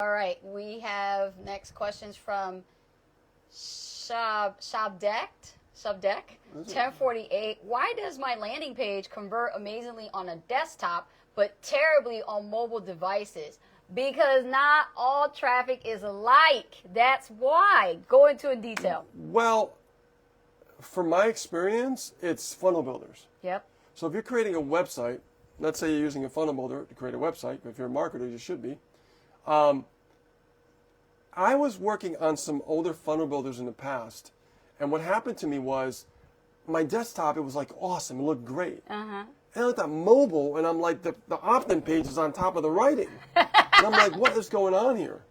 All right, we have next questions from Subdeck 1048. Why does my landing page convert amazingly on a desktop but terribly on mobile devices? Because not all traffic is alike. That's why. Go into in detail. Well, from my experience, it's funnel builders. Yep. So if you're creating a website, let's say you're using a funnel builder to create a website. If you're a marketer, you should be. I was working on some older funnel builders in the past, and what happened to me was my desktop, it was like awesome, it looked great. And I looked at mobile, and I'm like, the opt-in page is on top of the writing. And I'm like, what is going on here?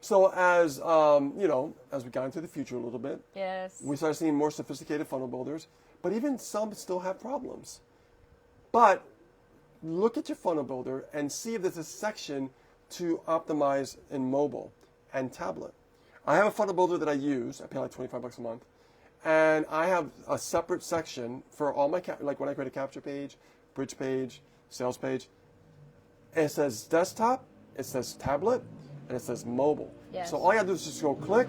So as as we got into the future a little bit, Yes. we started seeing more sophisticated funnel builders, but even some still have problems. But look at your funnel builder and see if there's a section to optimize in mobile and tablet. I have a funnel builder that I use. I pay like $25 a month. And I have a separate section for all my, like when I create a capture page, bridge page, sales page. It says desktop, it says tablet, and it says mobile. Yes. So all I gotta do is just go click,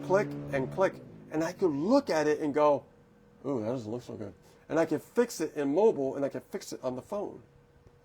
click, and click. And I could look at it and go, ooh, that doesn't look so good. And I can fix it in mobile, and I can fix it on the phone.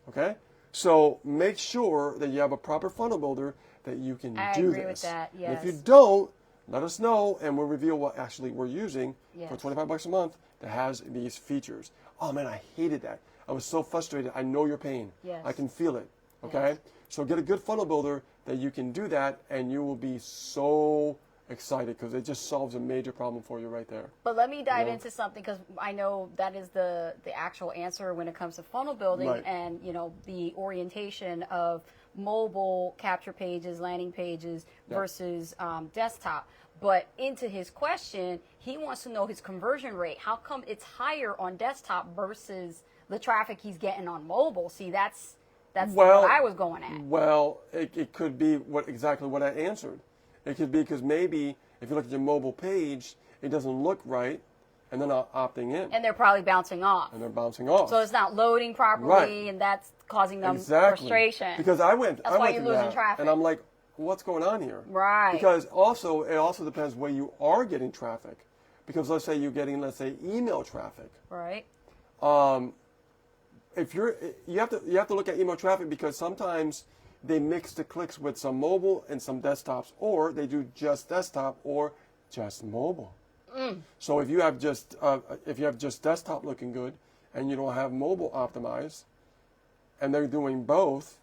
Okay? So make sure that you have a proper funnel builder that you can I do agree this. with that, And yes. if you don't, let us know, and we'll reveal what actually we're using Yes. for $25 a month that has these features. Oh man, I hated that. I was so frustrated. I know your pain. Yes. I can feel it. Okay? Yes. So get a good funnel builder that you can do that, and you will be so excited because it just solves a major problem for you right there. But let me dive into something because I know that is the actual answer when it comes to funnel building Right. and the orientation of mobile capture pages, landing pages versus desktop. But into his question, he wants to know his conversion rate. How come it's higher on desktop versus the traffic he's getting on mobile? See, that's what I was going at. Well, it could be exactly what I answered. It could be because maybe if you look at your mobile page, it doesn't look right, and they're not opting in. And they're probably bouncing off. And they're bouncing off. So it's not loading properly, Right. and that's causing them Exactly. frustration. Because I went That's why you're through losing that, traffic. and I'm like, what's going on here? Right. Because it also depends where you are getting traffic. Because let's say you're getting, email traffic. Right. If you have to look at email traffic because sometimes they mix the clicks with some mobile and some desktops, or they do just desktop or just mobile. So if you have just desktop looking good and you don't have mobile optimized, and they're doing both,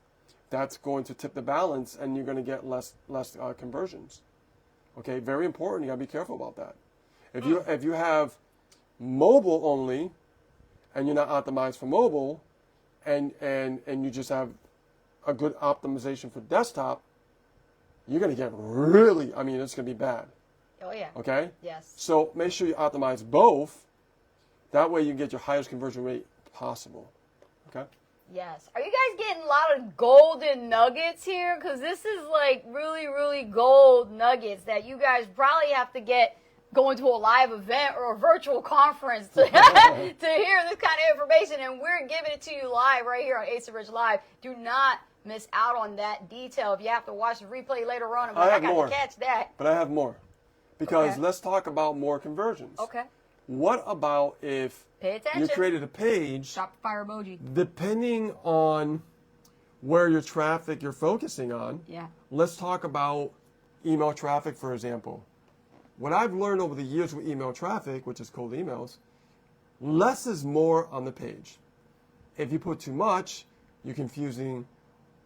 that's going to tip the balance, and you're going to get less conversions. Okay, very important. You got to be careful about that. If you have mobile only, and you're not optimized for mobile, and you just have a good optimization for desktop, you're going to get it's going to be bad. Oh, yeah. Okay? Yes. So make sure you optimize both. That way you can get your highest conversion rate possible. Okay? Yes. Are you guys getting a lot of golden nuggets here? Because this is like really, really gold nuggets that you guys probably have to get going to a live event or a virtual conference to hear this kind of information. And we're giving it to you live right here on Ace of Rich Live. Do not miss out on that detail. If you have to watch the replay later on, I got to catch that. But I have more. Because Okay. let's talk about more conversions. Okay. What about if Pay attention. you created a page, Drop the fire emoji. depending on where your traffic you're focusing on? Yeah. Let's talk about email traffic, for example. What I've learned over the years with email traffic, which is cold emails, less is more on the page. If you put too much, you're confusing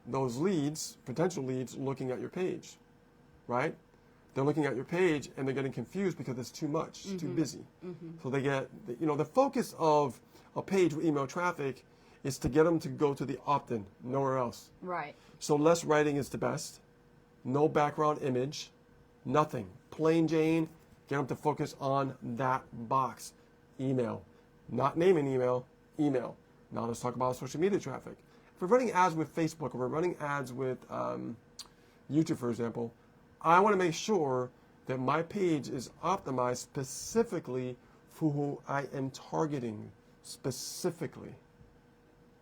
those leads, potential leads, looking at your page, right? They're looking at your page and they're getting confused because it's too much, it's too busy. So they get, the focus of a page with email traffic is to get them to go to the opt-in, nowhere else. Right. So less writing is the best. No background image, nothing. Plain Jane, get them to focus on that box. Email. Not name an email, email. Now let's talk about social media traffic. If we're running ads with Facebook or we're running ads with YouTube, for example, I want to make sure that my page is optimized specifically for who I am targeting specifically.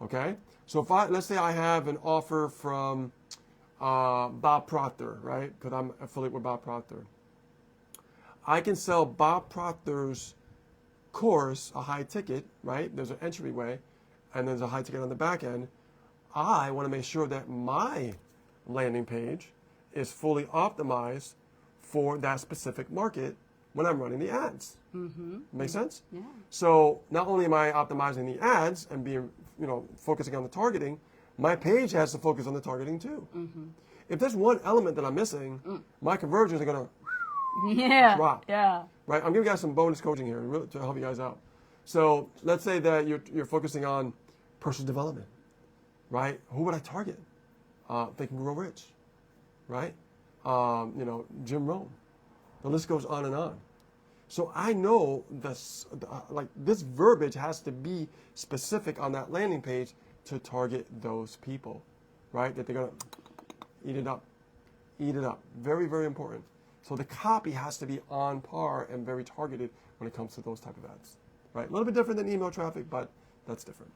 Okay? So let's say I have an offer from Bob Proctor, right? Because I'm affiliated with Bob Proctor. I can sell Bob Proctor's course, a high ticket, right? There's an entryway, and there's a high ticket on the back end. I want to make sure that my landing page is fully optimized for that specific market when I'm running the ads. Make sense? Yeah. So not only am I optimizing the ads and being, focusing on the targeting, my page has to focus on the targeting too. If there's one element that I'm missing, my conversions are going to Yeah. drop. Yeah. Right? I'm giving you guys some bonus coaching here to help you guys out. So let's say that you're focusing on personal development, right? Who would I target? Think and Grow Rich, right? Jim Rohn. The list goes on and on. So I know this verbiage has to be specific on that landing page to target those people, right? That they're gonna eat it up. Eat it up. Very, very important. So the copy has to be on par and very targeted when it comes to those type of ads, right? A little bit different than email traffic, but that's different.